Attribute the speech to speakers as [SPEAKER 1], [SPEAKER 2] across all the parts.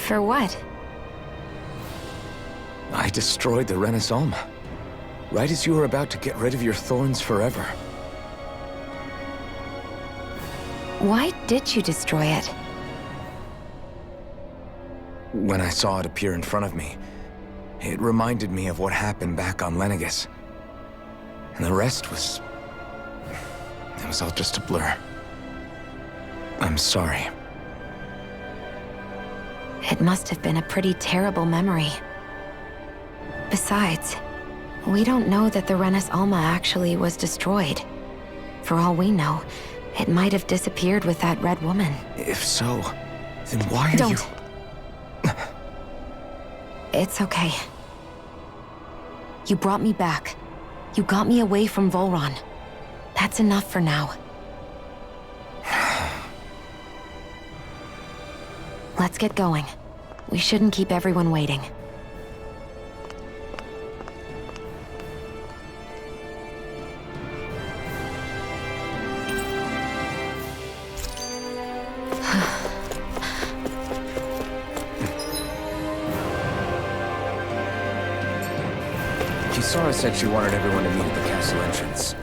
[SPEAKER 1] For what?
[SPEAKER 2] I destroyed the Renaissance, right as you were about to get rid of your thorns forever.
[SPEAKER 1] Why did you destroy it?
[SPEAKER 2] When I saw it appear in front of me, it reminded me of what happened back on Lenegus. And the rest was... it was all just a blur. I'm sorry.
[SPEAKER 1] It must have been a pretty terrible memory. Besides, we don't know that the Renis Alma actually was destroyed. For all we know, it might have disappeared with that red woman.
[SPEAKER 2] If so, then why are
[SPEAKER 1] Don't. It's okay. You brought me back. You got me away from Volron. That's enough for now. Let's get going. We shouldn't keep everyone waiting.
[SPEAKER 2] Kisara said she wanted everyone to meet at the castle entrance.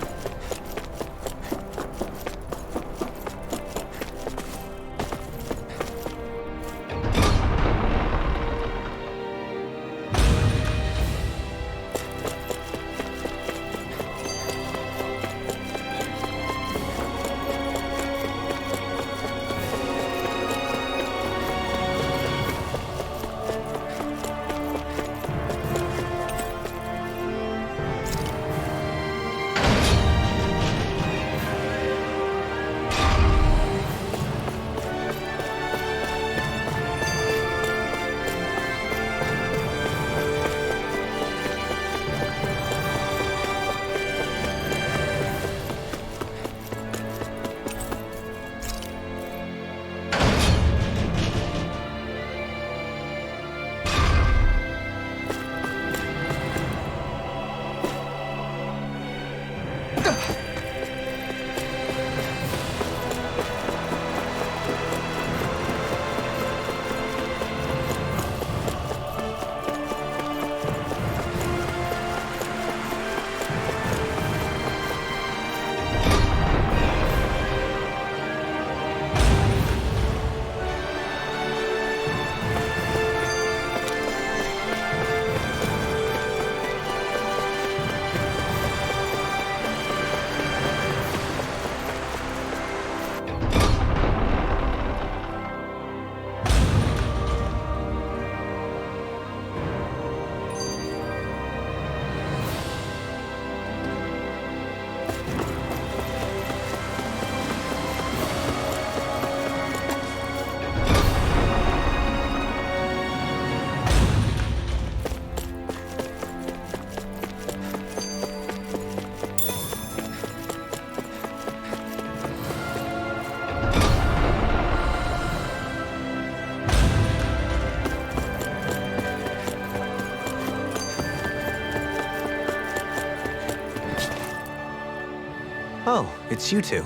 [SPEAKER 3] Oh, it's you two.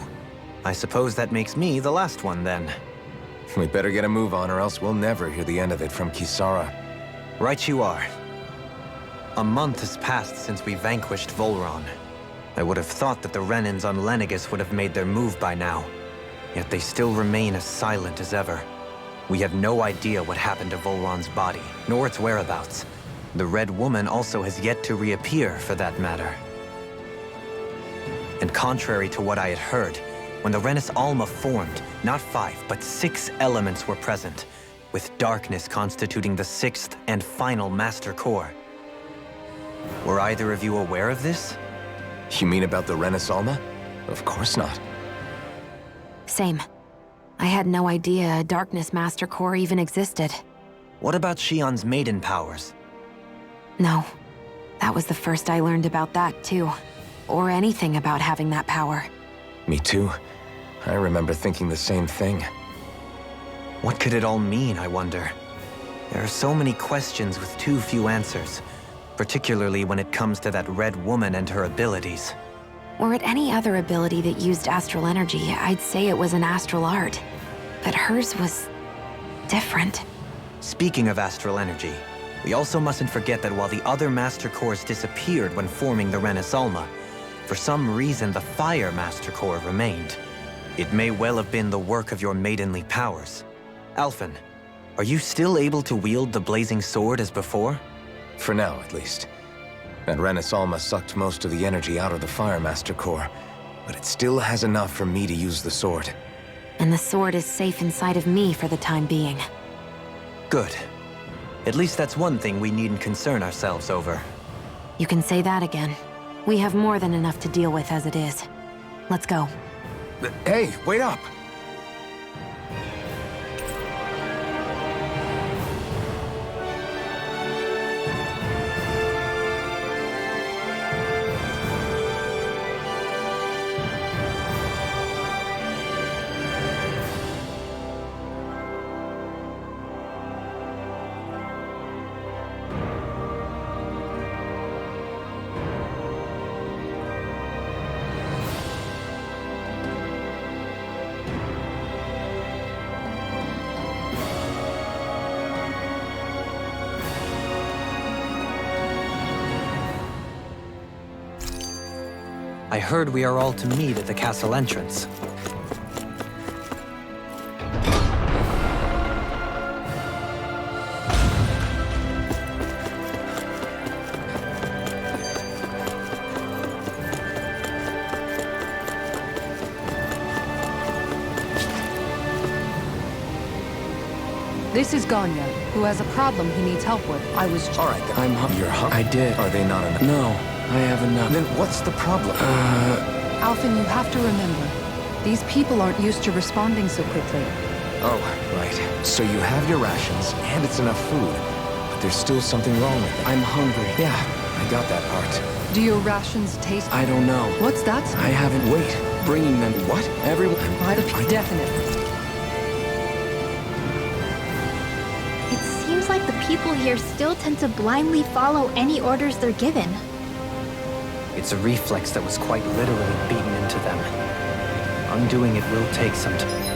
[SPEAKER 3] I suppose that makes me the last one, then.
[SPEAKER 2] We better get a move on, or else we'll never hear the end of it from Kisara.
[SPEAKER 3] Right you are. A month has passed since we vanquished Volron. I would have thought that the Renins on Lenegus would have made their move by now. Yet they still remain as silent as ever. We have no idea what happened to Volron's body, nor its whereabouts. The Red Woman also has yet to reappear, for that matter. And contrary to what I had heard, when the Renis Alma formed, not 5, but 6 elements were present, with darkness constituting the 6th and final master core. Were either of you aware of this?
[SPEAKER 2] You mean about the Renis Alma? Of course not.
[SPEAKER 1] Same. I had no idea a Darkness Master Core even existed.
[SPEAKER 3] What about Shion's maiden powers?
[SPEAKER 1] No. That was the first I learned about that, too. Or anything about having that power.
[SPEAKER 2] Me too. I remember thinking the same thing.
[SPEAKER 3] What could it all mean, I wonder? There are so many questions with too few answers, particularly when it comes to that Red Woman and her abilities.
[SPEAKER 1] Were it any other ability that used astral energy, I'd say it was an astral art. But hers was... different.
[SPEAKER 3] Speaking of astral energy, we also mustn't forget that while the other Master Cores disappeared when forming the Renis Alma, for some reason the Fire Master Core remained. It may well have been the work of your maidenly powers. Alphen, are you still able to wield the Blazing Sword as before?
[SPEAKER 2] For now, at least. That Renis Alma sucked most of the energy out of the Fire Master Core, but it still has enough for me to use the sword.
[SPEAKER 1] And the sword is safe inside of me for the time being.
[SPEAKER 3] Good. At least that's one thing we needn't concern ourselves over.
[SPEAKER 1] You can say that again. We have more than enough to deal with as it is. Let's go.
[SPEAKER 2] Hey, wait up!
[SPEAKER 3] I heard we are all to meet at the castle entrance.
[SPEAKER 4] This is Ganya, who has a problem he needs help with. I was
[SPEAKER 2] All right, then.
[SPEAKER 5] I'm hungry.
[SPEAKER 2] You're hungry?
[SPEAKER 5] I did.
[SPEAKER 2] Are they not enough?
[SPEAKER 5] No, I have enough.
[SPEAKER 2] Then what's the problem?
[SPEAKER 4] Alphen, you have to remember, these people aren't used to responding so quickly.
[SPEAKER 2] Oh, right. So you have your rations, and it's enough food, but there's still something wrong with it.
[SPEAKER 5] I'm hungry.
[SPEAKER 2] Yeah, I got that part.
[SPEAKER 4] Do your rations taste...
[SPEAKER 5] I don't know.
[SPEAKER 4] What's that?
[SPEAKER 5] I haven't. Wait. Bringing them.
[SPEAKER 2] What?
[SPEAKER 5] Everyone.
[SPEAKER 4] Definitely.
[SPEAKER 6] It seems like the people here still tend to blindly follow any orders they're given.
[SPEAKER 3] It's a reflex that was quite literally beaten into them. Undoing it will take some time.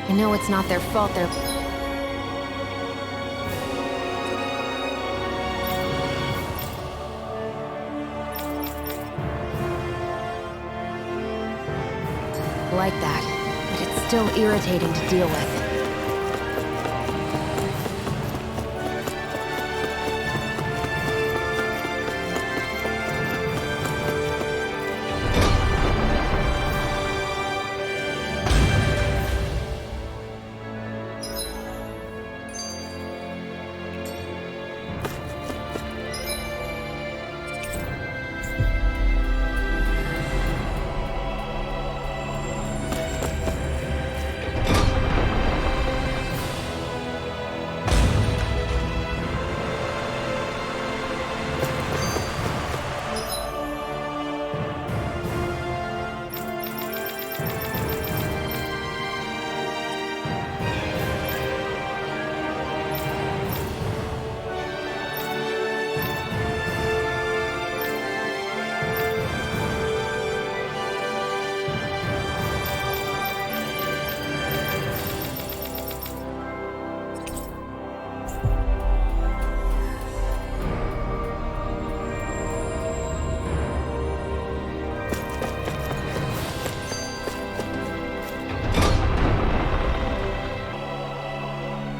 [SPEAKER 1] I know it's not their fault, they're... like that, but it's still irritating to deal with.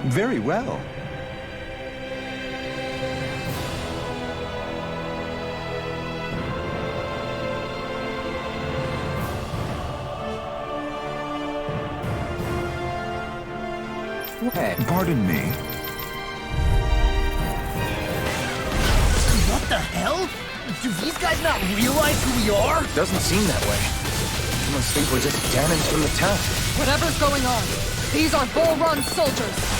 [SPEAKER 7] Very well.
[SPEAKER 2] Hey.
[SPEAKER 7] Pardon me.
[SPEAKER 8] What the hell? Do these guys not realize who we are?
[SPEAKER 2] Doesn't seem that way. You must think we're just damage from the town.
[SPEAKER 4] Whatever's going on, these are Bull Run soldiers.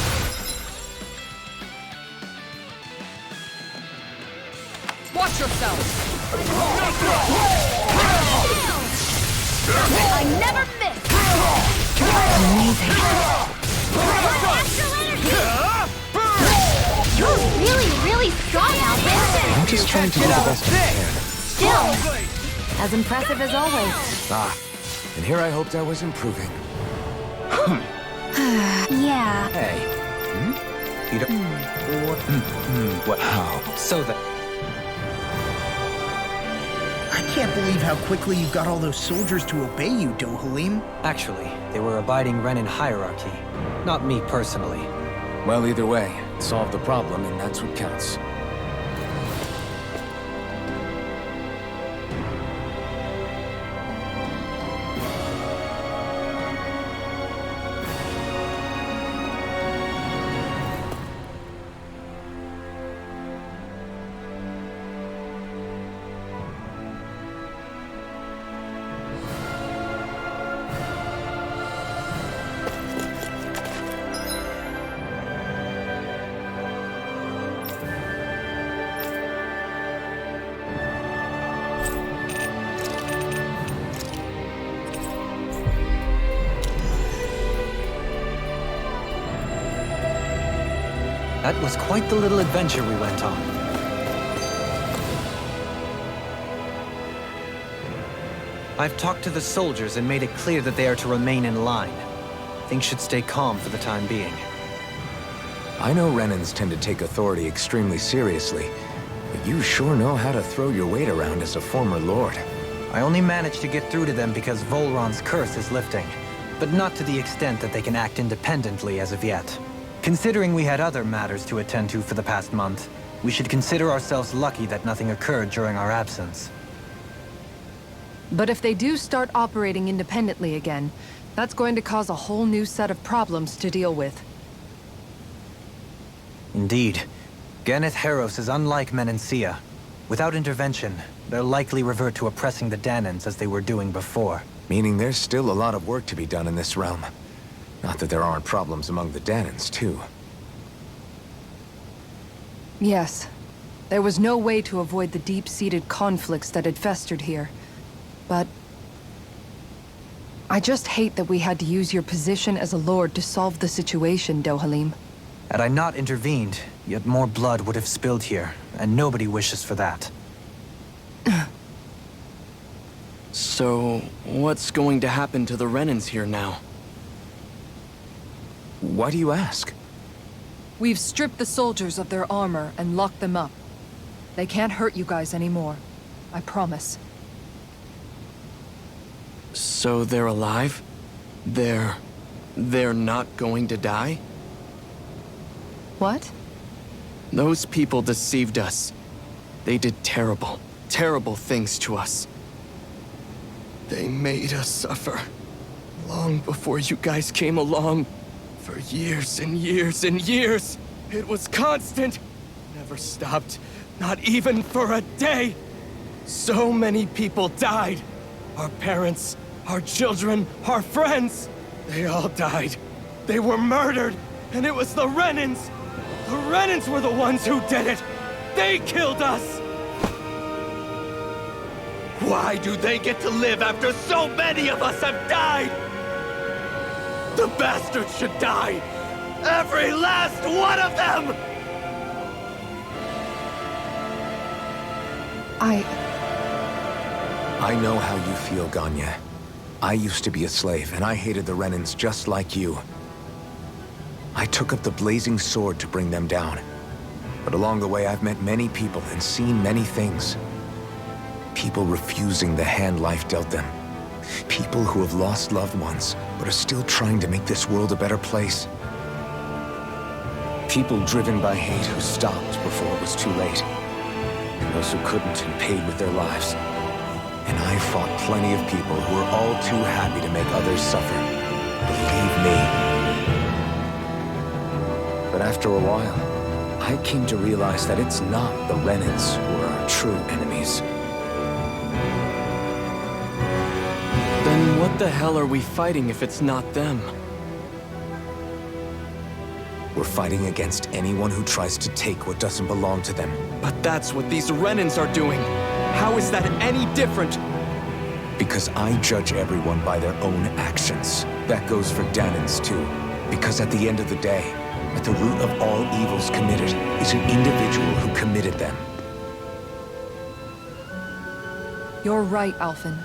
[SPEAKER 4] Watch yourselves.
[SPEAKER 6] I never miss!
[SPEAKER 1] Amazing.
[SPEAKER 6] Astral energy! You're really, really strong, Alphen!
[SPEAKER 2] just trying to do the best I can.
[SPEAKER 1] Still, as impressive as always.
[SPEAKER 2] Ah, and here I hoped I was improving.
[SPEAKER 6] Yeah.
[SPEAKER 3] Hey. You don't... What?
[SPEAKER 2] How?
[SPEAKER 3] So that...
[SPEAKER 8] I can't believe how quickly you got all those soldiers to obey you, Dohalim.
[SPEAKER 3] Actually, they were abiding Renin hierarchy. Not me personally.
[SPEAKER 2] Well, either way, it solved the problem, and that's what counts.
[SPEAKER 3] That was quite the little adventure we went on. I've talked to the soldiers and made it clear that they are to remain in line. Things should stay calm for the time being.
[SPEAKER 2] I know Renans tend to take authority extremely seriously, but you sure know how to throw your weight around as a former lord.
[SPEAKER 3] I only managed to get through to them because Volron's curse is lifting, but not to the extent that they can act independently as of yet. Considering we had other matters to attend to for the past month, we should consider ourselves lucky that nothing occurred during our absence.
[SPEAKER 4] But if they do start operating independently again, that's going to cause a whole new set of problems to deal with.
[SPEAKER 3] Indeed. Ganeth Heros is unlike Menancia. Without intervention, they'll likely revert to oppressing the Danans as they were doing before.
[SPEAKER 2] Meaning there's still a lot of work to be done in this realm. Not that there aren't problems among the Danans, too.
[SPEAKER 4] Yes. There was no way to avoid the deep-seated conflicts that had festered here. But... I just hate that we had to use your position as a lord to solve the situation, Dohalim.
[SPEAKER 3] Had I not intervened, yet more blood would have spilled here, and nobody wishes for that.
[SPEAKER 5] So, what's going to happen to the Renans here now?
[SPEAKER 2] Why do you ask?
[SPEAKER 4] We've stripped the soldiers of their armor and locked them up. They can't hurt you guys anymore. I promise.
[SPEAKER 5] So they're alive? They're not going to die?
[SPEAKER 4] What?
[SPEAKER 5] Those people deceived us. They did terrible, terrible things to us. They made us suffer. Long before you guys came along. For years and years and years. It was constant. Never stopped. Not even for a day. So many people died. Our parents, our children, our friends. They all died. They were murdered. And it was the Renans. The Renans were the ones who did it. They killed us. Why do they get to live after so many of us have died? The bastards should die! Every last one of them!
[SPEAKER 2] I know how you feel, Ganya. I used to be a slave, and I hated the Renans just like you. I took up the Blazing Sword to bring them down. But along the way, I've met many people and seen many things. People refusing the hand life dealt them. People who have lost loved ones, but are still trying to make this world a better place. People driven by hate who stopped before it was too late. And those who couldn't and paid with their lives. And I fought plenty of people who were all too happy to make others suffer. Believe me. But after a while, I came to realize that it's not the Renans who are our true enemies.
[SPEAKER 5] Then what the hell are we fighting if it's not them?
[SPEAKER 2] We're fighting against anyone who tries to take what doesn't belong to them.
[SPEAKER 5] But that's what these Renans are doing. How is that any different?
[SPEAKER 2] Because I judge everyone by their own actions. That goes for Danans too. Because at the end of the day, at the root of all evils committed is an individual who committed them.
[SPEAKER 4] You're right, Alphen.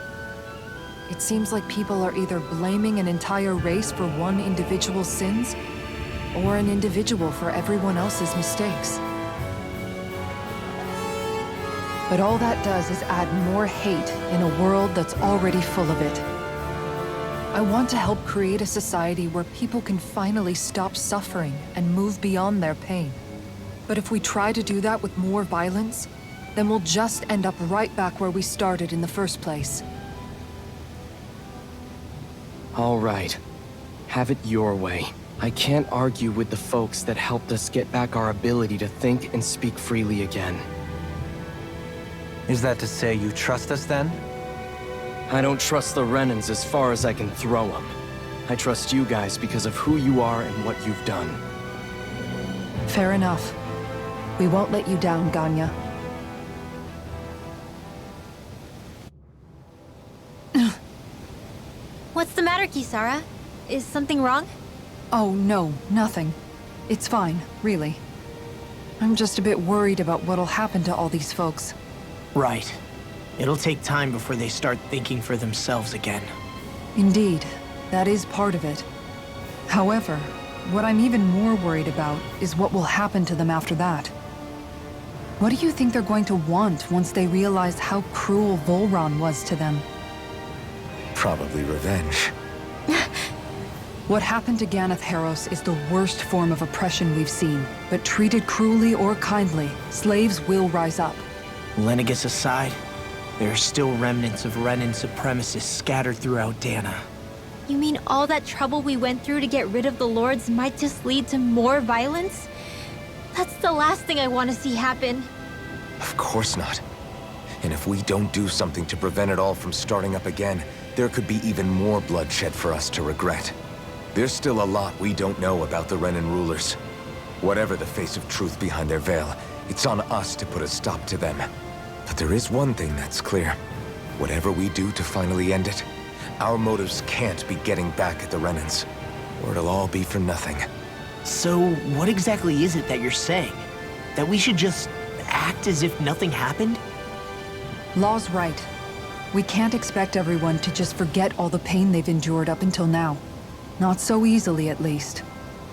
[SPEAKER 4] It seems like people are either blaming an entire race for one individual's sins, or an individual for everyone else's mistakes. But all that does is add more hate in a world that's already full of it. I want to help create a society where people can finally stop suffering and move beyond their pain. But if we try to do that with more violence, then we'll just end up right back where we started in the first place.
[SPEAKER 5] All right. Have it your way. I can't argue with the folks that helped us get back our ability to think and speak freely again.
[SPEAKER 3] Is that to say you trust us then?
[SPEAKER 5] I don't trust the Renans as far as I can throw them. I trust you guys because of who you are and what you've done.
[SPEAKER 4] Fair enough. We won't let you down, Ganya.
[SPEAKER 6] What's the matter, Kisara? Is something wrong?
[SPEAKER 4] Oh, no, nothing. It's fine, really. I'm just a bit worried about what'll happen to all these folks.
[SPEAKER 8] Right. It'll take time before they start thinking for themselves again.
[SPEAKER 4] Indeed, that is part of it. However, what I'm even more worried about is what will happen to them after that. What do you think they're going to want once they realize how cruel Volron was to them?
[SPEAKER 2] Probably revenge.
[SPEAKER 4] What happened to Ganeth Haros is the worst form of oppression we've seen, but treated cruelly or kindly, slaves will rise up.
[SPEAKER 8] Lenegis aside, there are still remnants of Renan supremacists scattered throughout Dana.
[SPEAKER 6] You mean all that trouble we went through to get rid of the Lords might just lead to more violence? That's the last thing I want to see happen.
[SPEAKER 2] Of course not. And if we don't do something to prevent it all from starting up again, there could be even more bloodshed for us to regret. There's still a lot we don't know about the Renan rulers. Whatever the face of truth behind their veil, it's on us to put a stop to them. But there is one thing that's clear. Whatever we do to finally end it, our motives can't be getting back at the Renans, or it'll all be for nothing.
[SPEAKER 8] So, what exactly is it that you're saying? That we should just act as if nothing happened?
[SPEAKER 4] Law's right. We can't expect everyone to just forget all the pain they've endured up until now. Not so easily, at least.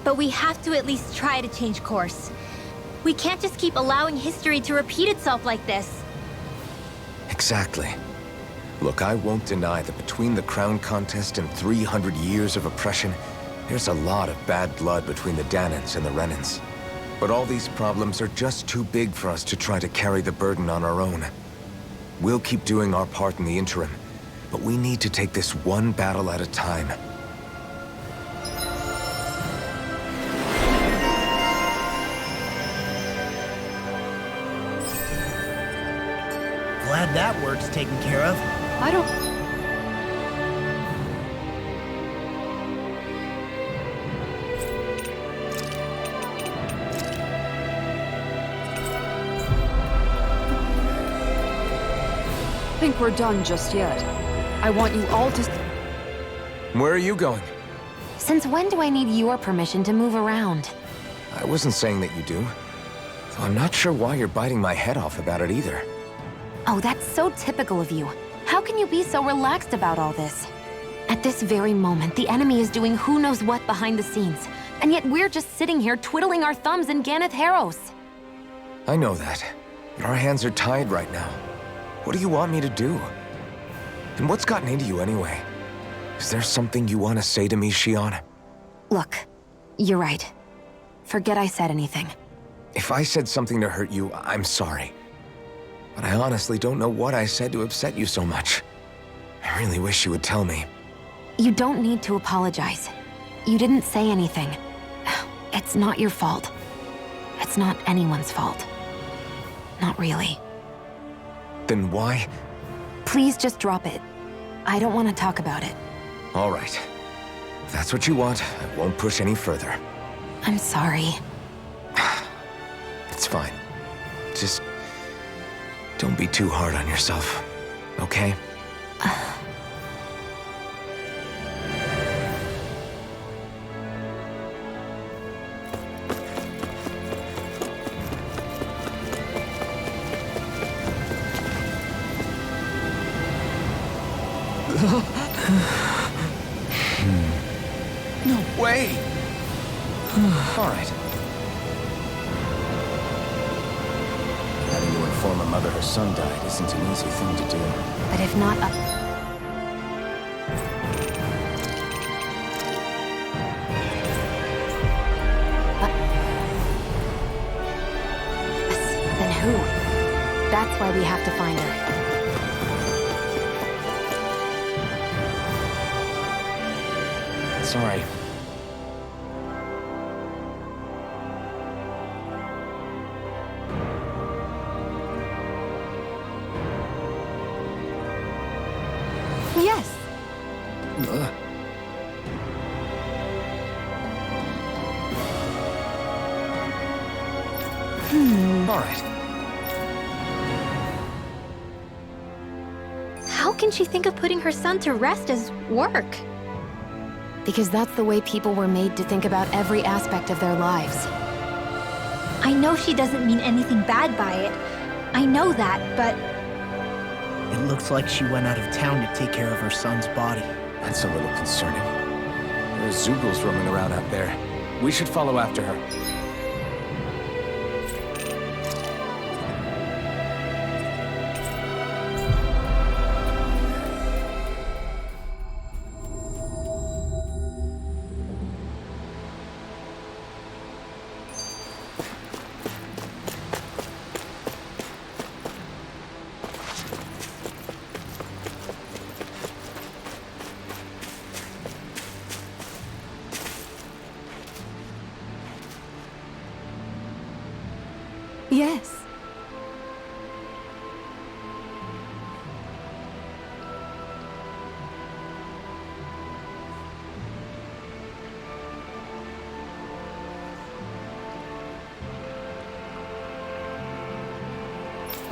[SPEAKER 6] But we have to at least try to change course. We can't just keep allowing history to repeat itself like this.
[SPEAKER 2] Exactly. Look, I won't deny that between the crown contest and 300 years of oppression, there's a lot of bad blood between the Danans and the Renans. But all these problems are just too big for us to try to carry the burden on our own. We'll keep doing our part in the interim, but we need to take this one battle at a time.
[SPEAKER 8] Glad that work's taken care of.
[SPEAKER 4] I don't... think we're done just yet. I want you all to...
[SPEAKER 2] Where are you going?
[SPEAKER 1] Since when do I need your permission to move around?
[SPEAKER 2] I wasn't saying that you do. Though I'm not sure why you're biting my head off about it either.
[SPEAKER 1] Oh, that's so typical of you. How can you be so relaxed about all this? At this very moment, the enemy is doing who knows what behind the scenes. And yet we're just sitting here twiddling our thumbs in Ganeth Haros.
[SPEAKER 2] I know that. But our hands are tied right now. What do you want me to do? And what's gotten into you anyway? Is there something you want to say to me, Shion?
[SPEAKER 1] Look, you're right. Forget I said anything.
[SPEAKER 2] If I said something to hurt you, I'm sorry. But I honestly don't know what I said to upset you so much. I really wish you would tell me.
[SPEAKER 1] You don't need to apologize. You didn't say anything. It's not your fault. It's not anyone's fault. Not really.
[SPEAKER 2] Then why?
[SPEAKER 1] Please just drop it. I don't want to talk about it.
[SPEAKER 2] All right. If that's what you want, I won't push any further.
[SPEAKER 1] I'm sorry.
[SPEAKER 2] It's fine. Just don't be too hard on yourself, okay? No way! All right. Having to inform a mother her son died isn't an easy thing to do.
[SPEAKER 1] But if not up... Then who? That's why we have to find her.
[SPEAKER 2] Sorry.
[SPEAKER 1] Yes.
[SPEAKER 2] All right.
[SPEAKER 6] How can she think of putting her son to rest as work?
[SPEAKER 1] Because that's the way people were made to think about every aspect of their lives.
[SPEAKER 6] I know she doesn't mean anything bad by it. I know that, but
[SPEAKER 8] It looks like she went out of town to take care of her son's body.
[SPEAKER 2] That's a little concerning. There are Zugals roaming around out there. We should follow after her.
[SPEAKER 1] Yes.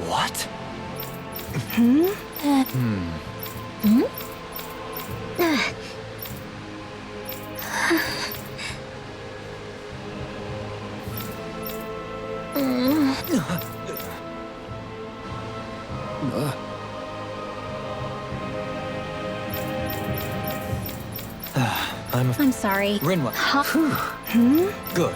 [SPEAKER 2] What?
[SPEAKER 6] I'm sorry.
[SPEAKER 3] Rinwa. Good.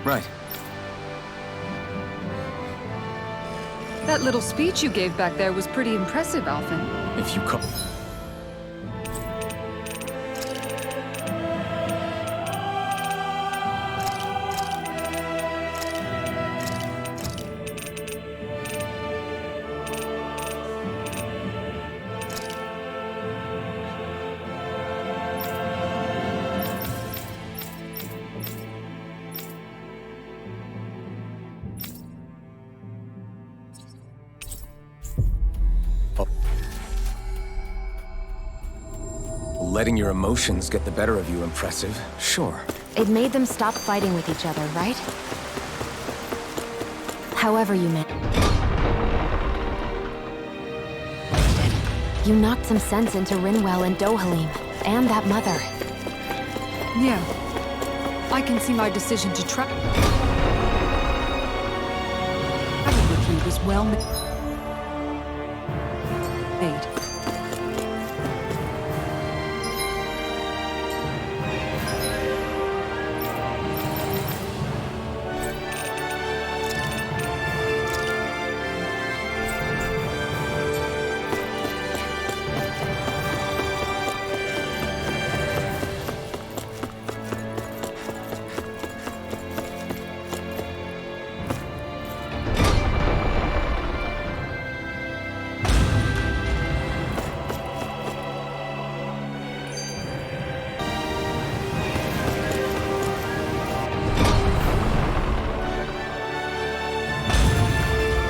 [SPEAKER 2] Right.
[SPEAKER 4] That little speech you gave back there was pretty impressive, Alphen.
[SPEAKER 2] If you call... Letting your emotions get the better of you impressive, sure.
[SPEAKER 1] It made them stop fighting with each other, right? However you meant. You knocked some sense into Rinwell and Dohalim, and that mother.
[SPEAKER 4] Yeah. I can see my decision to try... with you was well made.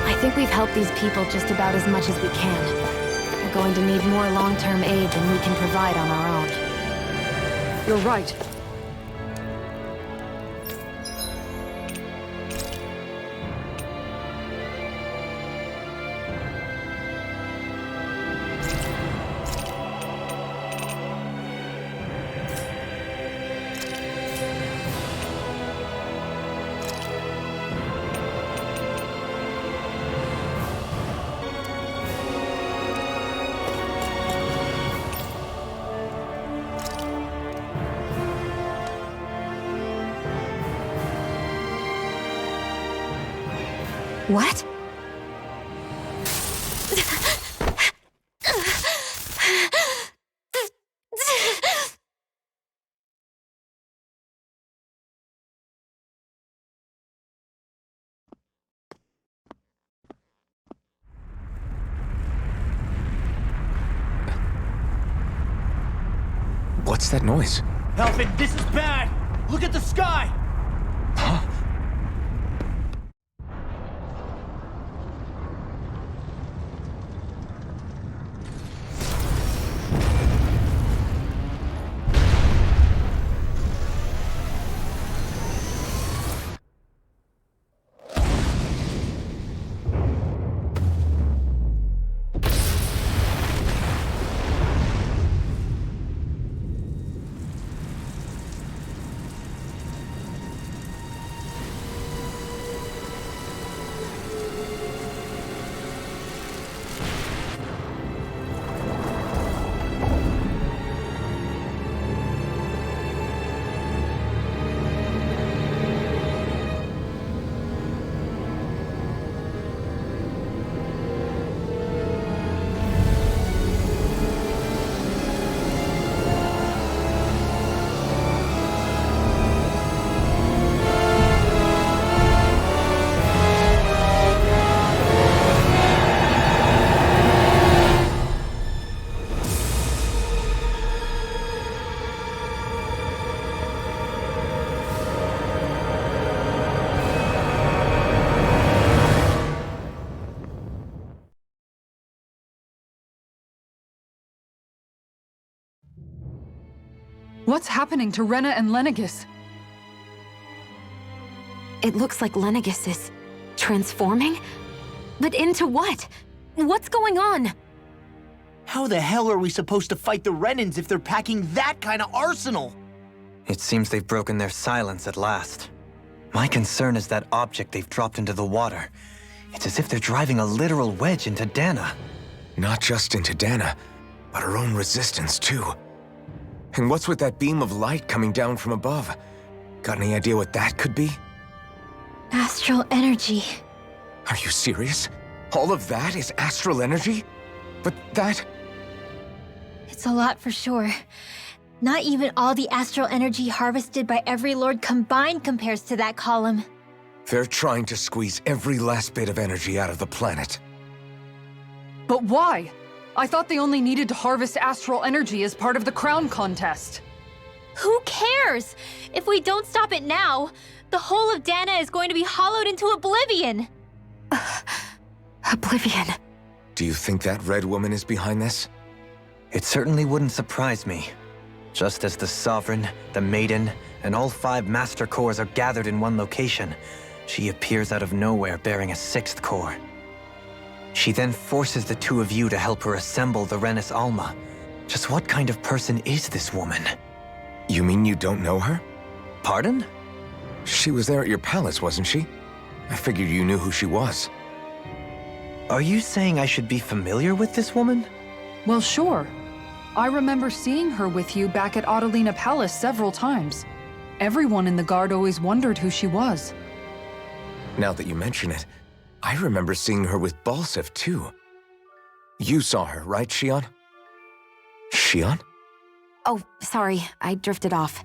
[SPEAKER 1] I think we've helped these people just about as much as we can. We're going to need more long-term aid than we can provide on our own.
[SPEAKER 4] You're right.
[SPEAKER 1] What?
[SPEAKER 2] What's that noise?
[SPEAKER 8] Alvin, this is bad! Look at the sky!
[SPEAKER 4] What's happening to Rena and Lenegis?
[SPEAKER 1] It looks like Lenegis is transforming? But into what? What's going on?
[SPEAKER 8] How the hell are we supposed to fight the Renans if they're packing that kind of arsenal?
[SPEAKER 3] It seems they've broken their silence at last. My concern is that object they've dropped into the water. It's as if they're driving a literal wedge into Dana.
[SPEAKER 2] Not just into Dana, but her own resistance, too. And what's with that beam of light coming down from above? Got any idea what that could be?
[SPEAKER 6] Astral energy.
[SPEAKER 2] Are you serious? All of that is astral energy? But that...
[SPEAKER 6] It's a lot for sure. Not even all the astral energy harvested by every lord combined compares to that column.
[SPEAKER 2] They're trying to squeeze every last bit of energy out of the planet.
[SPEAKER 4] But why? I thought they only needed to harvest astral energy as part of the crown contest.
[SPEAKER 6] Who cares? If we don't stop it now, the whole of Dana is going to be hollowed into oblivion.
[SPEAKER 1] Oblivion.
[SPEAKER 2] Do you think that red woman is behind this?
[SPEAKER 3] It certainly wouldn't surprise me. Just as the Sovereign, the Maiden, and all 5 Master Cores are gathered in one location, she appears out of nowhere bearing a 6th core. She then forces the 2 of you to help her assemble the Renis Alma. Just what kind of person is this woman?
[SPEAKER 2] You mean you don't know her?
[SPEAKER 3] Pardon?
[SPEAKER 2] She was there at your palace, wasn't she? I figured you knew who she was.
[SPEAKER 3] Are you saying I should be familiar with this woman?
[SPEAKER 4] Well, sure. I remember seeing her with you back at Adelina Palace several times. Everyone in the guard always wondered who she was.
[SPEAKER 2] Now that you mention it, I remember seeing her with Balsif, too. You saw her, right, Shion? Shion?
[SPEAKER 1] Oh, sorry, I drifted off.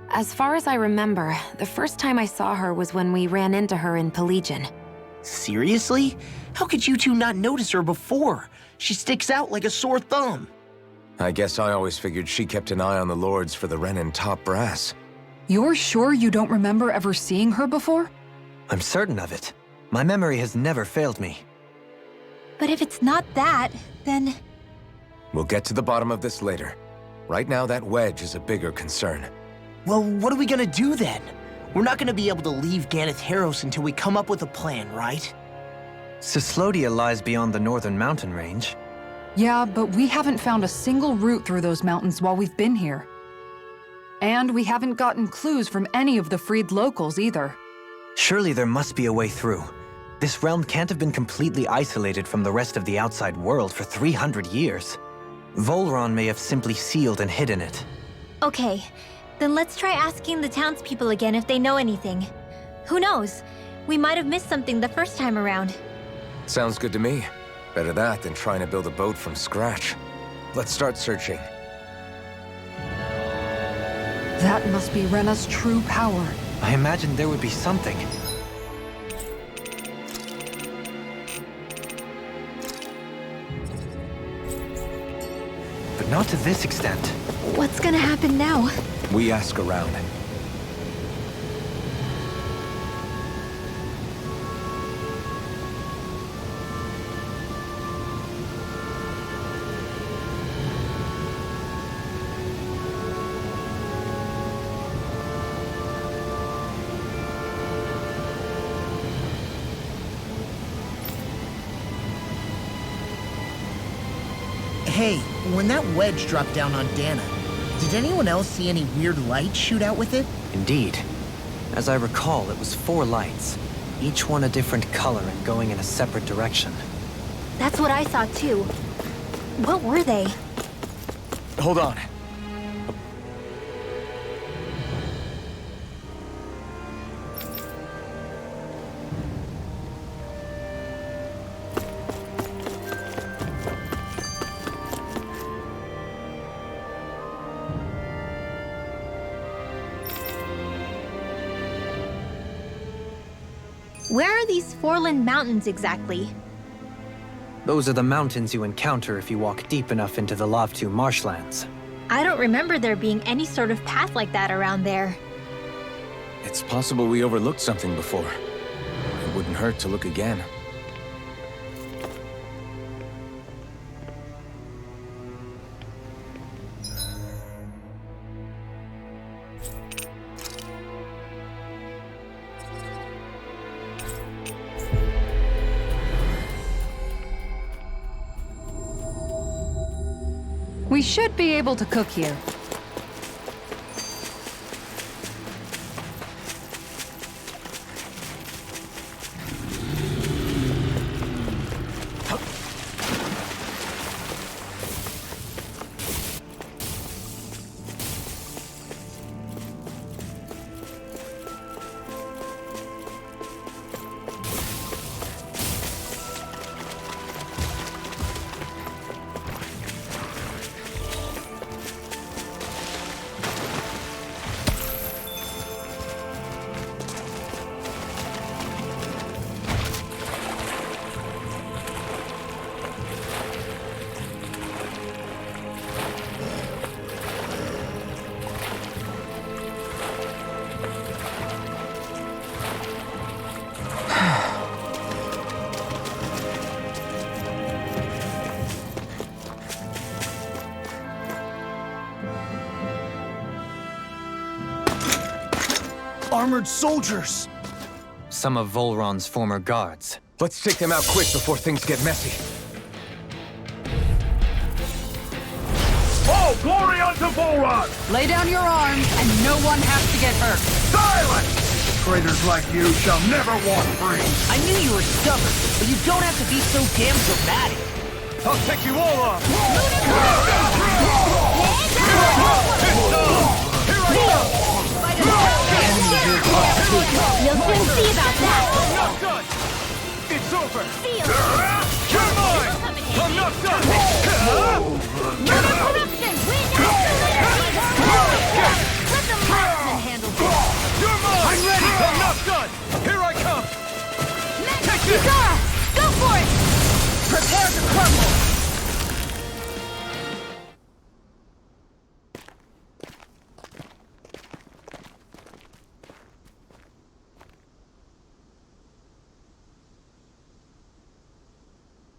[SPEAKER 1] As far as I remember, the first time I saw her was when we ran into her in Pelagian.
[SPEAKER 8] Seriously? How could you two not notice her before? She sticks out like a sore thumb.
[SPEAKER 2] I guess I always figured she kept an eye on the lords for the Renin top brass.
[SPEAKER 4] You're sure you don't remember ever seeing her before?
[SPEAKER 3] I'm certain of it. My memory has never failed me.
[SPEAKER 6] But if it's not that, then...
[SPEAKER 2] We'll get to the bottom of this later. Right now, that wedge is a bigger concern.
[SPEAKER 8] Well, what are we gonna do then? We're not gonna be able to leave Ganeth Heros until we come up with a plan, right?
[SPEAKER 3] Cislodia lies beyond the northern mountain range.
[SPEAKER 4] Yeah, but we haven't found a single route through those mountains while we've been here. And we haven't gotten clues from any of the freed locals either.
[SPEAKER 3] Surely there must be a way through. This realm can't have been completely isolated from the rest of the outside world for 300 years. Volron may have simply sealed and hidden it.
[SPEAKER 6] Okay, then let's try asking the townspeople again if they know anything. Who knows? We might have missed something the first time around.
[SPEAKER 2] Sounds good to me. Better that than trying to build a boat from scratch. Let's start searching.
[SPEAKER 4] That must be Rena's true power.
[SPEAKER 3] I imagined there would be something. But not to this extent.
[SPEAKER 6] What's gonna happen now?
[SPEAKER 2] We ask around.
[SPEAKER 9] Hey, when that wedge dropped down on Dana, did anyone else see any weird lights shoot out with it?
[SPEAKER 3] Indeed. As I recall, it was 4 lights, each one a different color and going in a separate direction.
[SPEAKER 6] That's what I saw too. What were they?
[SPEAKER 2] Hold on.
[SPEAKER 6] Where are these Foreland Mountains exactly?
[SPEAKER 3] Those are the mountains you encounter if you walk deep enough into the Lavtu marshlands.
[SPEAKER 6] I don't remember there being any sort of path like that around there.
[SPEAKER 2] It's possible we overlooked something before. It wouldn't hurt to look again.
[SPEAKER 4] We should be able to cook here.
[SPEAKER 7] Armored soldiers!
[SPEAKER 3] Some of Volron's former guards.
[SPEAKER 2] Let's take them out quick before things get messy.
[SPEAKER 10] Oh, glory unto Volron!
[SPEAKER 4] Lay down your arms, and no one has to get hurt.
[SPEAKER 10] Silence! Traitors like you shall never walk free.
[SPEAKER 8] I knew you were stubborn, but you don't have to be so damn dramatic.
[SPEAKER 10] I'll take you all off!
[SPEAKER 6] You'll soon see about that.
[SPEAKER 10] I'm not done! It's over!
[SPEAKER 6] Feel.
[SPEAKER 10] You're mine! I'm not done!
[SPEAKER 6] Murder corruption! Win! Let the marksman handle this.
[SPEAKER 10] You're mine! I'm ready! I'm not done! Here I come! Take this!
[SPEAKER 6] Yuzara! Go for it!
[SPEAKER 8] Prepare to crumble!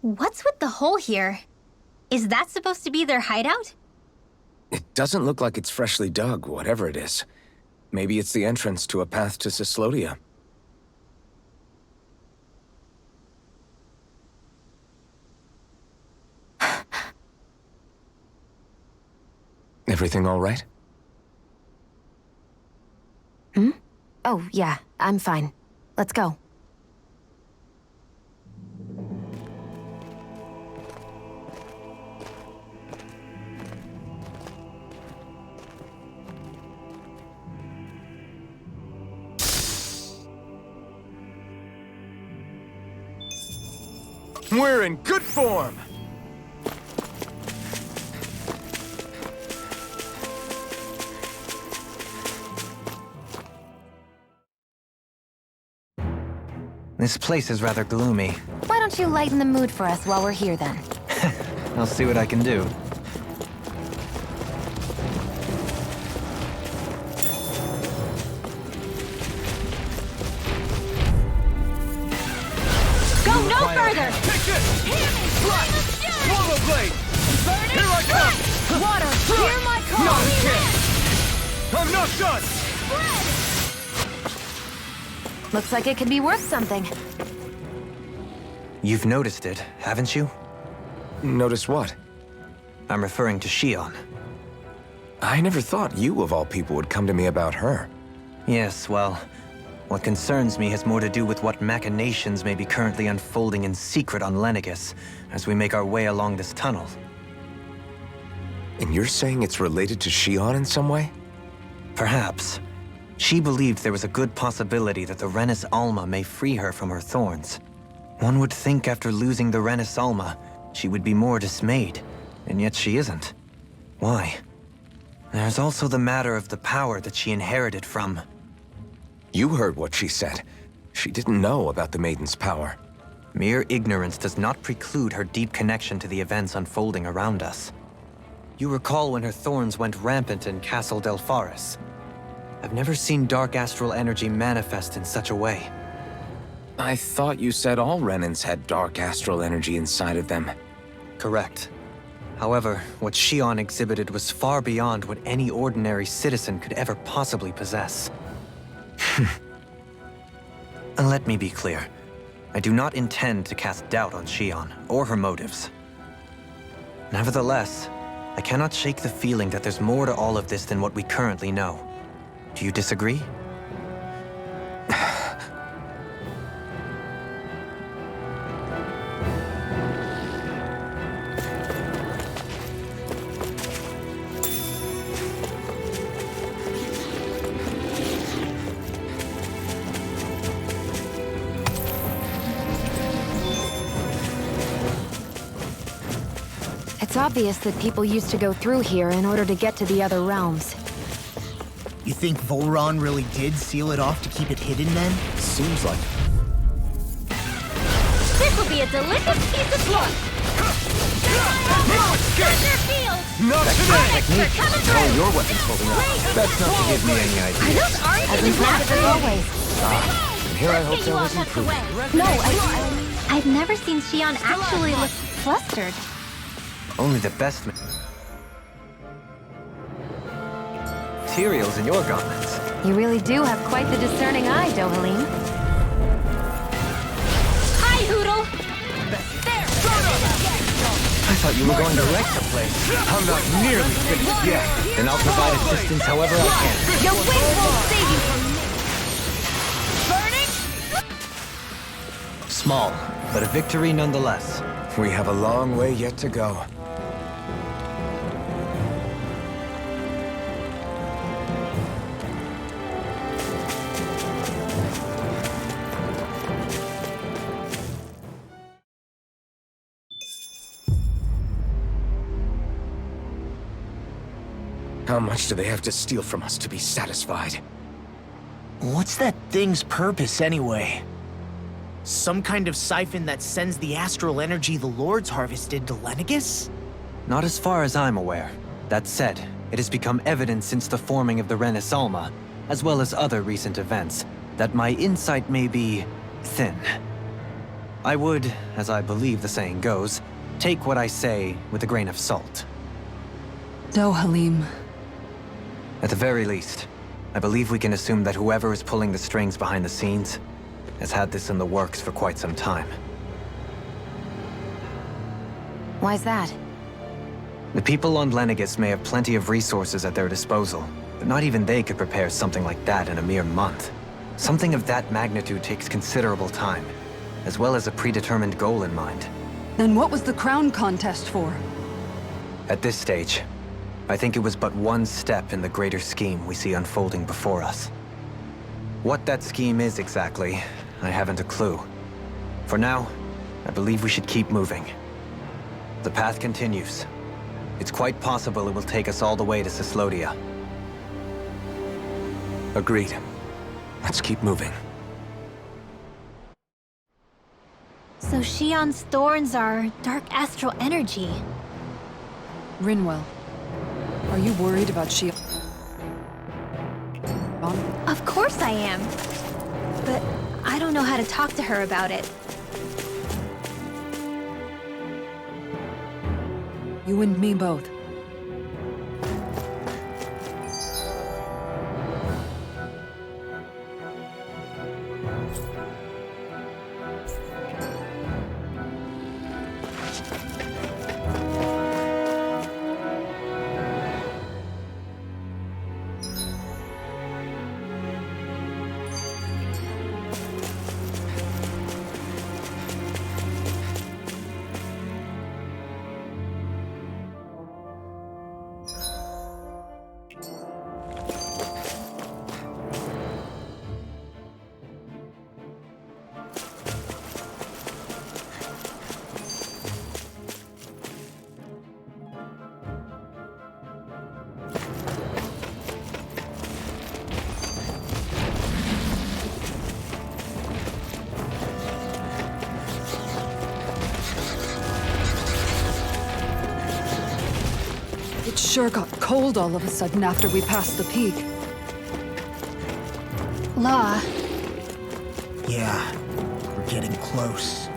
[SPEAKER 6] What's with the hole here? Is that supposed to be their hideout?
[SPEAKER 2] It doesn't look like it's freshly dug, whatever it is. Maybe it's the entrance to a path to Cyslodia. Everything all right?
[SPEAKER 1] Oh, yeah, I'm fine. Let's go.
[SPEAKER 2] We're in good form!
[SPEAKER 3] This place is rather gloomy.
[SPEAKER 1] Why don't you lighten the mood for us while we're here, then?
[SPEAKER 3] I'll see what I can do.
[SPEAKER 6] Go no further!
[SPEAKER 10] Take this! Flash! Swallow blade! Here I come!
[SPEAKER 6] Water, hear my call!
[SPEAKER 10] Not a chance! I'm not done!
[SPEAKER 1] Looks like it could be worth something.
[SPEAKER 3] You've noticed it, haven't you?
[SPEAKER 2] Notice what?
[SPEAKER 3] I'm referring to Shion.
[SPEAKER 2] I never thought you, of all people, would come to me about her.
[SPEAKER 3] Yes, well, what concerns me has more to do with what machinations may be currently unfolding in secret on Lenegis as we make our way along this tunnel.
[SPEAKER 2] And you're saying it's related to Shion in some way?
[SPEAKER 3] Perhaps. She believed there was a good possibility that the Renis Alma may free her from her thorns. One would think after losing the Renis Alma, she would be more dismayed, and yet she isn't. Why? There's also the matter of the power that she inherited from...
[SPEAKER 2] You heard what she said. She didn't know about the Maiden's power.
[SPEAKER 3] Mere ignorance does not preclude her deep connection to the events unfolding around us. You recall when her thorns went rampant in Castle Delpharis. I've never seen dark astral energy manifest in such a way.
[SPEAKER 2] I thought you said all Renins had dark astral energy inside of them.
[SPEAKER 3] Correct. However, what Shion exhibited was far beyond what any ordinary citizen could ever possibly possess. And let me be clear. I do not intend to cast doubt on Shion or her motives. Nevertheless, I cannot shake the feeling that there's more to all of this than what we currently know. Do you disagree?
[SPEAKER 1] It's obvious that people used to go through here in order to get to the other realms.
[SPEAKER 9] You think Volron really did seal it off to keep it hidden then?
[SPEAKER 2] Seems like...
[SPEAKER 6] This will be a delicious piece of cake!
[SPEAKER 10] Not today!
[SPEAKER 2] How are your weapons holding up?
[SPEAKER 3] That's not to give me any
[SPEAKER 6] Are
[SPEAKER 3] idea.
[SPEAKER 6] those oranges
[SPEAKER 1] As
[SPEAKER 6] and
[SPEAKER 1] impressive as
[SPEAKER 6] blackberries?
[SPEAKER 1] always.
[SPEAKER 2] And here I hope
[SPEAKER 6] Get
[SPEAKER 2] there
[SPEAKER 6] you all
[SPEAKER 2] was
[SPEAKER 6] tucked
[SPEAKER 2] improvement.
[SPEAKER 6] away.
[SPEAKER 1] No,
[SPEAKER 6] I've never seen Shion actually look flustered.
[SPEAKER 3] Only the best materials in your garments.
[SPEAKER 1] You really do have quite the discerning eye, Dohalim.
[SPEAKER 6] Hi, Hoodle!
[SPEAKER 3] I thought you were going to wreck the place.
[SPEAKER 10] I'm not nearly finished yet!
[SPEAKER 3] Then I'll provide assistance however I can.
[SPEAKER 6] Your wings won't save you from me!
[SPEAKER 3] Small, but a victory nonetheless.
[SPEAKER 2] We have a long way yet to go. How much do they have to steal from us to be satisfied?
[SPEAKER 9] What's that thing's purpose anyway? Some kind of siphon that sends the astral energy the Lords harvested to Lenegis?
[SPEAKER 3] Not as far as I'm aware. That said, it has become evident since the forming of the Renis Alma, as well as other recent events, that my insight may be thin. I would, as I believe the saying goes, take what I say with a grain of salt.
[SPEAKER 4] Dohalim.
[SPEAKER 3] At the very least, I believe we can assume that whoever is pulling the strings behind the scenes has had this in the works for quite some time.
[SPEAKER 1] Why's that?
[SPEAKER 3] The people on Lenegis may have plenty of resources at their disposal, but not even they could prepare something like that in a mere month. Something of that magnitude takes considerable time, as well as a predetermined goal in mind.
[SPEAKER 4] Then what was the crown contest for?
[SPEAKER 3] At this stage, I think it was but one step in the greater scheme we see unfolding before us. What that scheme is exactly, I haven't a clue. For now, I believe we should keep moving. The path continues. It's quite possible it will take us all the way to Cyslodia.
[SPEAKER 2] Agreed. Let's keep moving.
[SPEAKER 6] So Shion's thorns are dark astral energy.
[SPEAKER 4] Rinwell, are you worried about Shion?
[SPEAKER 6] Of course I am. But I don't know how to talk to her about it.
[SPEAKER 4] You and me both. It sure got cold all of a sudden after we passed the peak.
[SPEAKER 6] Law,
[SPEAKER 9] Yeah, we're getting close.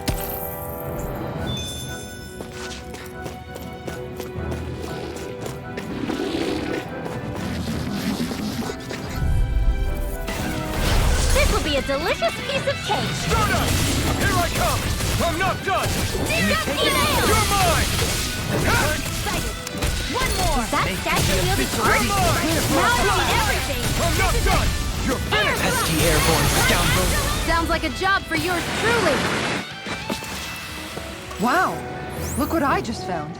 [SPEAKER 6] this will be a delicious piece of cake.
[SPEAKER 10] Start up! Here I come! I'm not done! You're mine!
[SPEAKER 6] Excited. One more. Is that statue wielding
[SPEAKER 10] You're
[SPEAKER 6] art?
[SPEAKER 10] mine!
[SPEAKER 6] Now I need everything.
[SPEAKER 10] I'm not done! You're finished!
[SPEAKER 3] Pesky airborne scoundrel!
[SPEAKER 1] Sounds like a job for yours truly.
[SPEAKER 4] Wow! Look what I just found.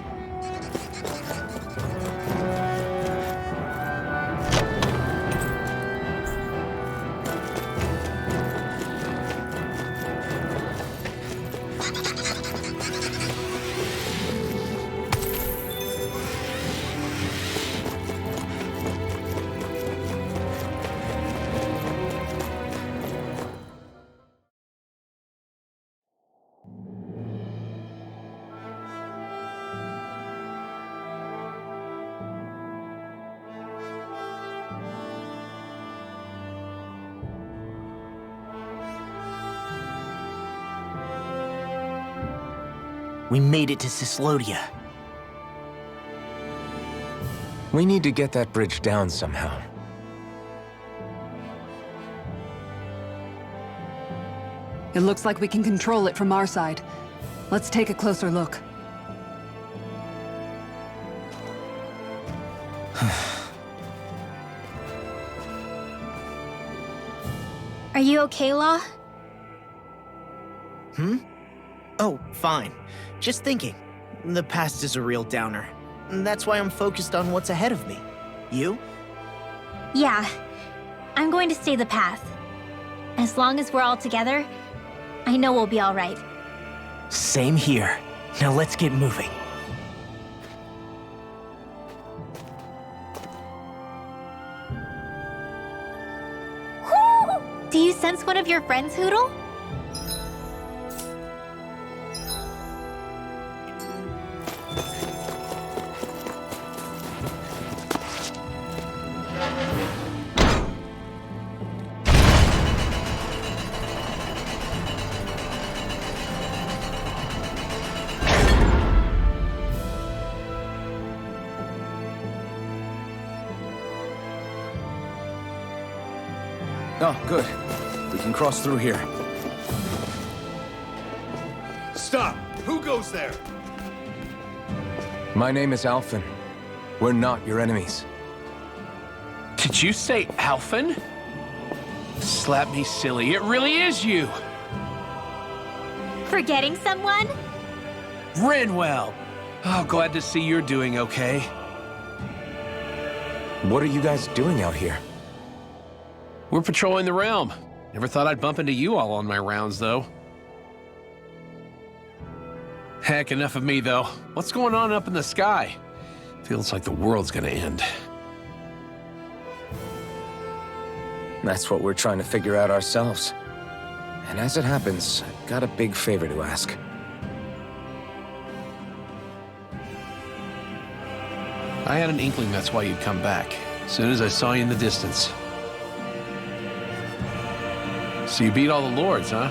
[SPEAKER 9] We made it to Cyslodia.
[SPEAKER 2] We need to get that bridge down somehow.
[SPEAKER 4] It looks like we can control it from our side. Let's take a closer look.
[SPEAKER 6] Are you okay, Law?
[SPEAKER 9] Oh, fine. Just thinking. The past is a real downer. That's why I'm focused on what's ahead of me. You?
[SPEAKER 6] Yeah. I'm going to stay the path. As long as we're all together, I know we'll be all right.
[SPEAKER 9] Same here. Now let's get moving.
[SPEAKER 6] Whoo! Do you sense one of your friends, Hootle?
[SPEAKER 10] Oh, good. We can cross through here. Stop! Who goes there?
[SPEAKER 2] My name is Alphen. We're not your enemies.
[SPEAKER 11] Did you say Alphen? Slap me silly, it really is you!
[SPEAKER 6] Forgetting someone?
[SPEAKER 11] Rinwell! Oh, glad to see you're doing okay.
[SPEAKER 2] What are you guys doing out here?
[SPEAKER 11] We're patrolling the realm. Never thought I'd bump into you all on my rounds, though. Heck, enough of me, though. What's going on up in the sky? Feels like the world's gonna end.
[SPEAKER 2] That's what we're trying to figure out ourselves. And as it happens, I've got a big favor to ask.
[SPEAKER 11] I had an inkling that's why you'd come back. As soon as I saw you in the distance. So you beat all the lords, huh?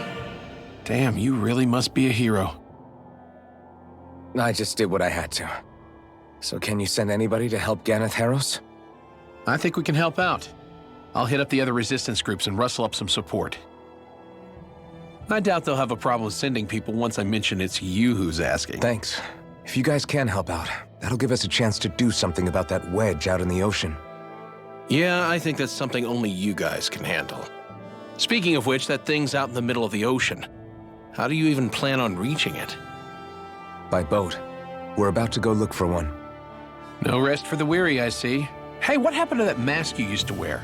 [SPEAKER 11] Damn, you really must be a hero.
[SPEAKER 2] I just did what I had to. So can you send anybody to help Ganeth Heros?
[SPEAKER 11] I think we can help out. I'll hit up the other resistance groups and rustle up some support. I doubt they'll have a problem sending people once I mention it's you who's asking.
[SPEAKER 2] Thanks. If you guys can help out, that'll give us a chance to do something about that wedge out in the ocean.
[SPEAKER 11] Yeah, I think that's something only you guys can handle. Speaking of which, that thing's out in the middle of the ocean. How do you even plan on reaching it?
[SPEAKER 2] By boat. We're about to go look for one.
[SPEAKER 11] No rest for the weary, I see. Hey, what happened to that mask you used to wear?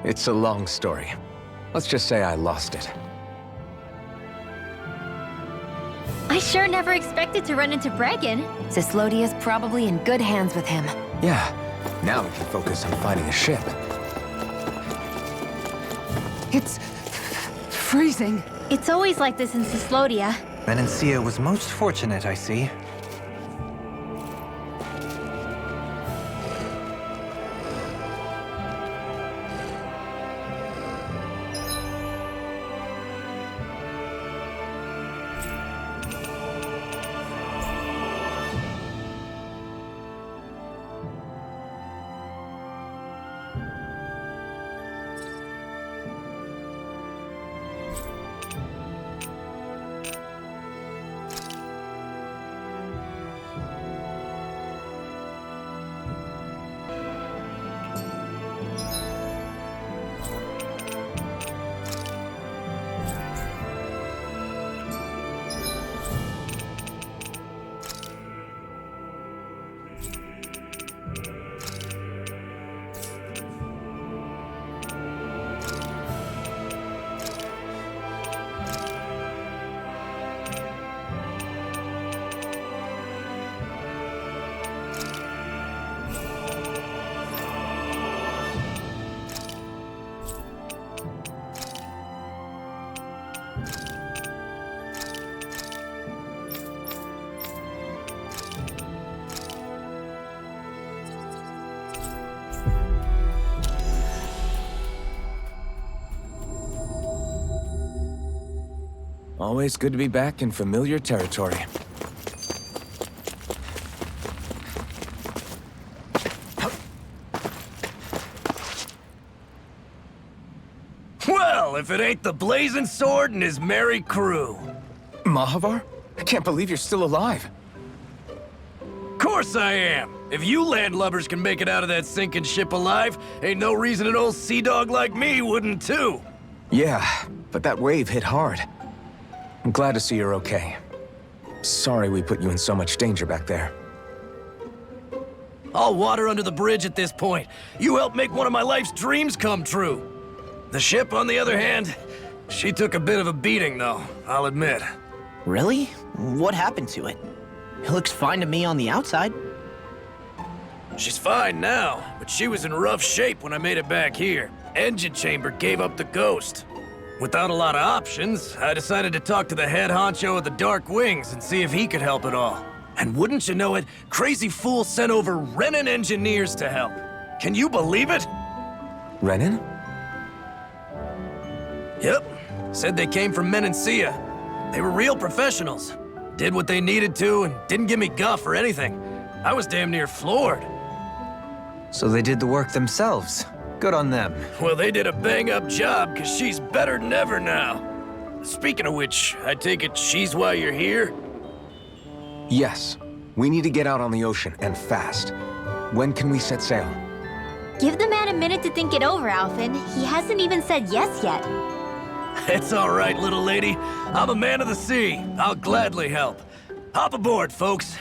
[SPEAKER 2] It's a long story. Let's just say I lost it.
[SPEAKER 6] I sure never expected to run into Bregan.
[SPEAKER 1] Cyslodia's probably in good hands with him.
[SPEAKER 2] Yeah. Now we can focus on finding a ship.
[SPEAKER 4] It's freezing.
[SPEAKER 6] It's always like this in Cyslodia.
[SPEAKER 3] Menancia was most fortunate, I see.
[SPEAKER 2] Always good to be back in familiar territory.
[SPEAKER 10] Well, if it ain't the Blazing Sword and his merry crew.
[SPEAKER 2] Mahavar? I can't believe you're still alive.
[SPEAKER 10] Course I am. If you landlubbers can make it out of that sinking ship alive, ain't no reason an old sea dog like me wouldn't too.
[SPEAKER 2] Yeah, but that wave hit hard. I'm glad to see you're okay. Sorry we put you in so much danger back there.
[SPEAKER 10] All water under the bridge at this point. You helped make one of my life's dreams come true. The ship, on the other hand, she took a bit of a beating, though, I'll admit.
[SPEAKER 8] Really? What happened to it? It looks fine to me on the outside.
[SPEAKER 10] She's fine now, but she was in rough shape when I made it back here. Engine chamber gave up the ghost. Without a lot of options, I decided to talk to the head honcho of the Dark Wings and see if he could help at all. And wouldn't you know it, Crazy Fool sent over Renan engineers to help. Can you believe it?
[SPEAKER 2] Renan?
[SPEAKER 10] Yep. Said they came from Menancia. They were real professionals. Did what they needed to and didn't give me guff or anything. I was damn near floored.
[SPEAKER 3] So they did the work themselves. Good on them.
[SPEAKER 10] Well, they did a bang-up job, because she's better than ever now. Speaking of which, I take it she's why you're here?
[SPEAKER 2] Yes. We need to get out on the ocean, and fast. When can we set sail?
[SPEAKER 6] Give the man a minute to think it over, Alphen. He hasn't even said yes yet.
[SPEAKER 10] It's all right, little lady. I'm a man of the sea. I'll gladly help. Hop aboard, folks.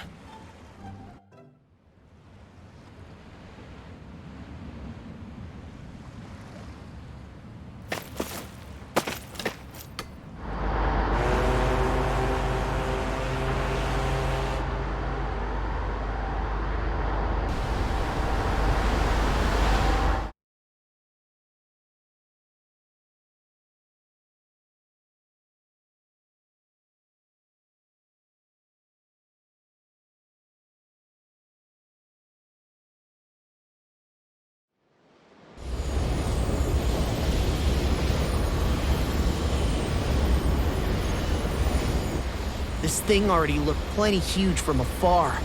[SPEAKER 9] This thing already looked plenty huge from afar.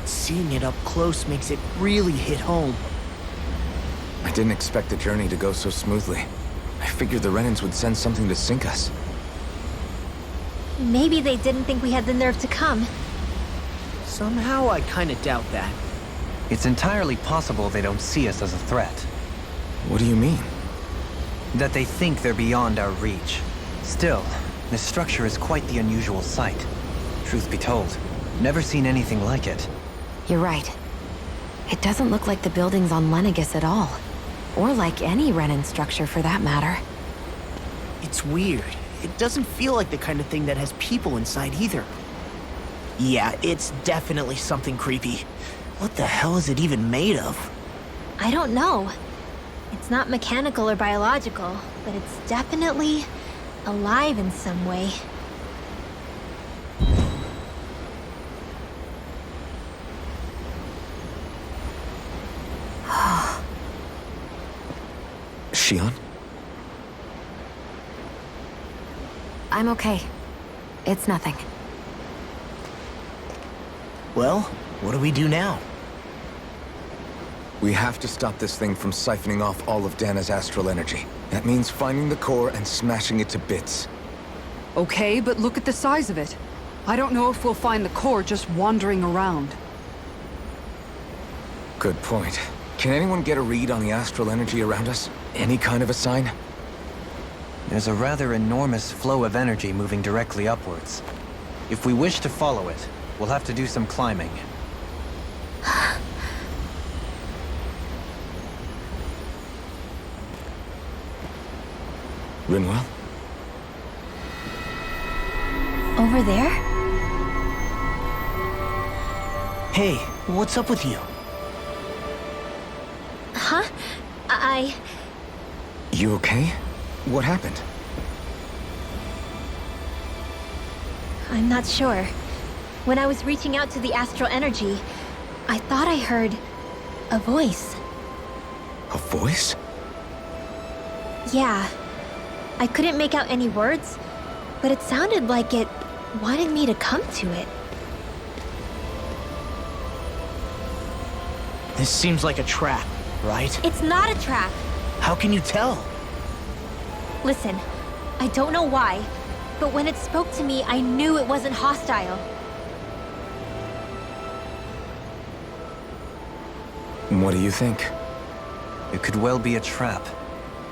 [SPEAKER 9] Seeing it up close makes it really hit home.
[SPEAKER 2] I didn't expect the journey to go so smoothly. I figured the Renans would send something to sink us.
[SPEAKER 6] Maybe they didn't think we had the nerve to come.
[SPEAKER 9] Somehow I kinda doubt that.
[SPEAKER 3] It's entirely possible they don't see us as a threat.
[SPEAKER 2] What do you mean?
[SPEAKER 3] That they think they're beyond our reach. Still, this structure is quite the unusual sight. Truth be told, never seen anything like it.
[SPEAKER 1] You're right. It doesn't look like the buildings on Lenegis at all. Or like any Renan structure for that matter.
[SPEAKER 9] It's weird. It doesn't feel like the kind of thing that has people inside either. Yeah, it's definitely something creepy. What the hell is it even made of?
[SPEAKER 6] I don't know. It's not mechanical or biological, but it's definitely alive in some way.
[SPEAKER 2] Shion?
[SPEAKER 1] I'm okay. It's nothing.
[SPEAKER 9] Well, what do we do now?
[SPEAKER 2] We have to stop this thing from siphoning off all of Dana's astral energy. That means finding the core and smashing it to bits.
[SPEAKER 4] Okay, but look at the size of it. I don't know if we'll find the core just wandering around.
[SPEAKER 2] Good point. Can anyone get a read on the astral energy around us? Any kind of a sign?
[SPEAKER 3] There's a rather enormous flow of energy moving directly upwards. If we wish to follow it, we'll have to do some climbing.
[SPEAKER 2] Rinwell?
[SPEAKER 6] Over there?
[SPEAKER 9] Hey, what's up with you?
[SPEAKER 6] Huh?
[SPEAKER 2] You okay? What happened?
[SPEAKER 6] I'm not sure. When I was reaching out to the astral energy, I thought I heard a voice.
[SPEAKER 2] A voice?
[SPEAKER 6] Yeah. I couldn't make out any words, but it sounded like it wanted me to come to it.
[SPEAKER 9] This seems like a trap, right?
[SPEAKER 6] It's not a trap.
[SPEAKER 9] How can you tell?
[SPEAKER 6] Listen, I don't know why, but when it spoke to me, I knew it wasn't hostile.
[SPEAKER 2] What do you think?
[SPEAKER 3] It could well be a trap.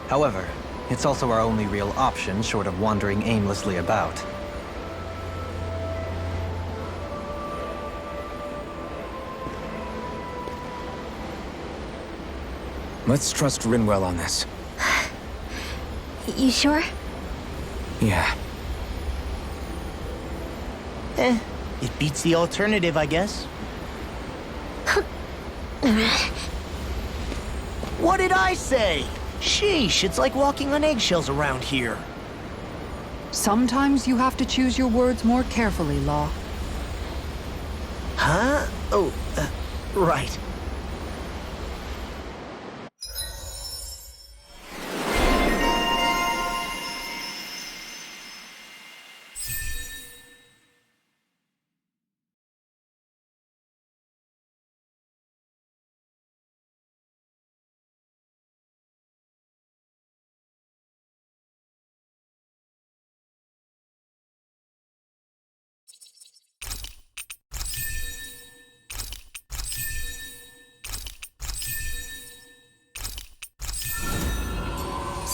[SPEAKER 3] However, it's also our only real option short of wandering aimlessly about.
[SPEAKER 2] Let's trust Rinwell on this.
[SPEAKER 6] You sure?
[SPEAKER 2] Yeah.
[SPEAKER 9] It beats the alternative, I guess. What did I say? Sheesh, it's like walking on eggshells around here.
[SPEAKER 4] Sometimes you have to choose your words more carefully, Law.
[SPEAKER 9] Huh? Oh, right.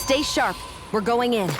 [SPEAKER 1] Stay sharp. We're going in.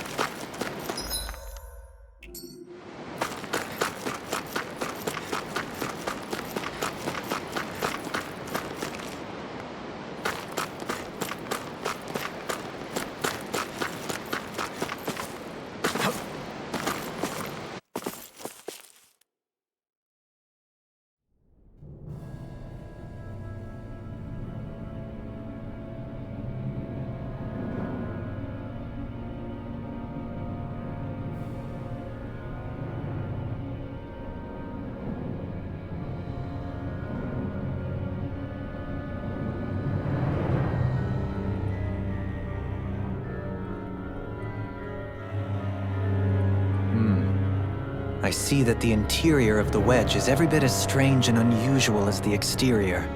[SPEAKER 3] I see that the interior of the wedge is every bit as strange and unusual as the exterior.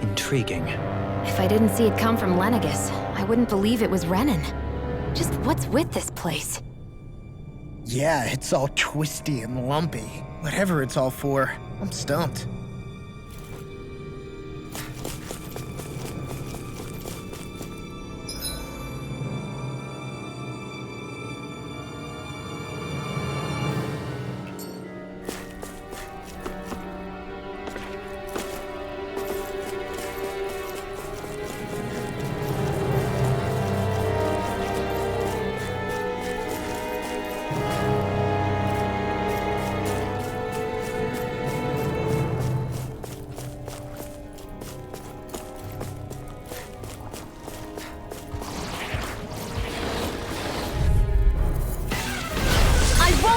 [SPEAKER 3] Intriguing.
[SPEAKER 1] If I didn't see it come from Lenegis, I wouldn't believe it was Renan. Just what's with this place?
[SPEAKER 9] Yeah, it's all twisty and lumpy. Whatever it's all for, I'm stumped.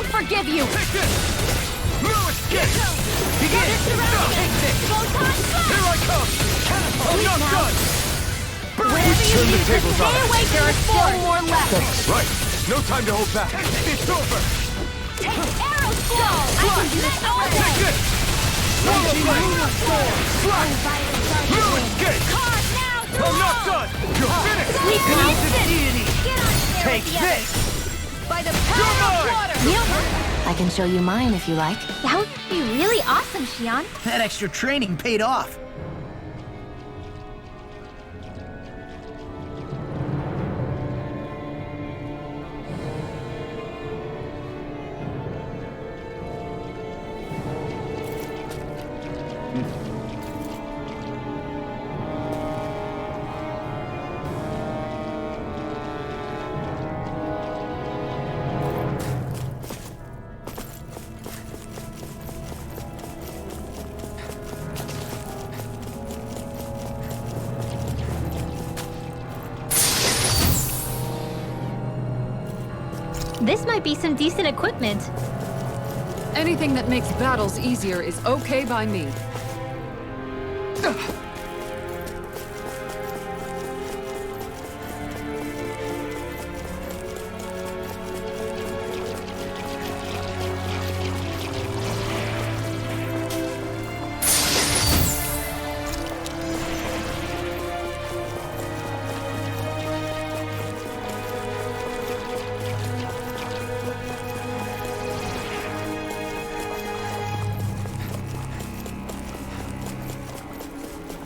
[SPEAKER 1] Forgive you!
[SPEAKER 10] Take this! Lewis, get! Begin! Take this! Here I come! I'm not done!
[SPEAKER 1] Whatever you
[SPEAKER 2] Turn the
[SPEAKER 1] use,
[SPEAKER 2] tables
[SPEAKER 1] stay
[SPEAKER 2] on.
[SPEAKER 1] away, there are still more left!
[SPEAKER 2] Right! No time to hold back! It's over!
[SPEAKER 1] Take arrow flow! I can do this all day!
[SPEAKER 10] Take this! Slash! Lewis, get!
[SPEAKER 1] Cars now!
[SPEAKER 10] I'm not done! You're finished!
[SPEAKER 1] Sleep deity! Get on there
[SPEAKER 3] Take
[SPEAKER 1] with the
[SPEAKER 3] this!
[SPEAKER 1] By the power of water! I can show you mine if you like.
[SPEAKER 6] That would be really awesome, Xion.
[SPEAKER 9] That extra training paid off.
[SPEAKER 6] This might be some decent equipment.
[SPEAKER 4] Anything that makes battles easier is okay by me.